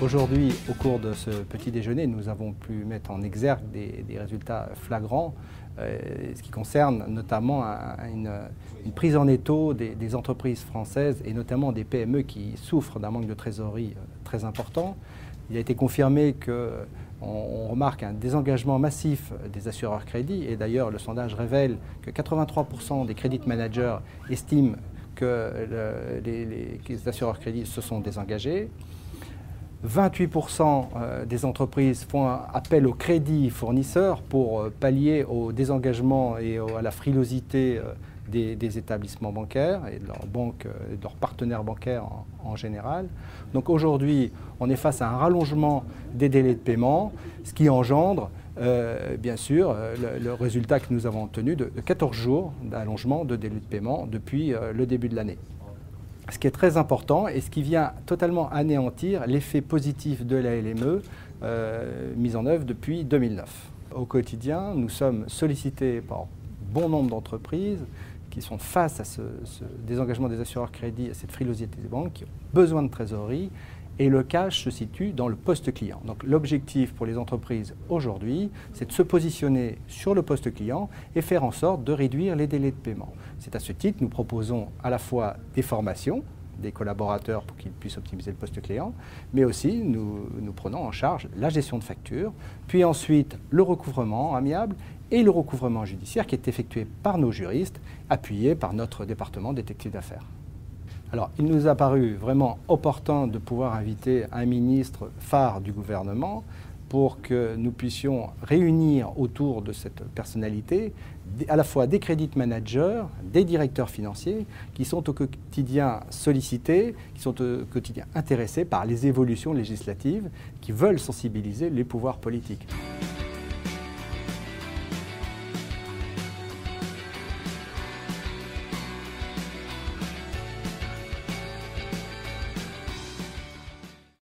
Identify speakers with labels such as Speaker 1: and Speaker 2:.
Speaker 1: Aujourd'hui, au cours de ce petit déjeuner, nous avons pu mettre en exergue des résultats flagrants, ce qui concerne notamment une prise en étau des entreprises françaises et notamment des PME qui souffrent d'un manque de trésorerie très important. Il a été confirmé qu'on remarque un désengagement massif des assureurs crédits et d'ailleurs le sondage révèle que 83% des credit managers estiment que les assureurs crédits se sont désengagés. 28% des entreprises font appel au crédit fournisseurs pour pallier au désengagement et à la frilosité des établissements bancaires et de leurs partenaires bancaires en général. Donc aujourd'hui, on est face à un rallongement des délais de paiement, ce qui engendre bien sûr le résultat que nous avons obtenu de 14 jours d'allongement de délai de paiement depuis le début de l'année. Ce qui est très important et ce qui vient totalement anéantir l'effet positif de la LME mise en œuvre depuis 2009. Au quotidien, nous sommes sollicités par bon nombre d'entreprises qui sont face à ce désengagement des assureurs crédits, à cette frilosité des banques, qui ont besoin de trésorerie. Et le cash se situe dans le poste client. Donc l'objectif pour les entreprises aujourd'hui, c'est de se positionner sur le poste client et faire en sorte de réduire les délais de paiement. C'est à ce titre que nous proposons à la fois des formations des collaborateurs pour qu'ils puissent optimiser le poste client, mais aussi nous prenons en charge la gestion de factures, puis ensuite le recouvrement amiable et le recouvrement judiciaire qui est effectué par nos juristes, appuyés par notre département détective d'affaires. Alors, il nous a paru vraiment opportun de pouvoir inviter un ministre phare du gouvernement pour que nous puissions réunir autour de cette personnalité à la fois des credit managers, des directeurs financiers qui sont au quotidien sollicités, qui sont au quotidien intéressés par les évolutions législatives, qui veulent sensibiliser les pouvoirs politiques.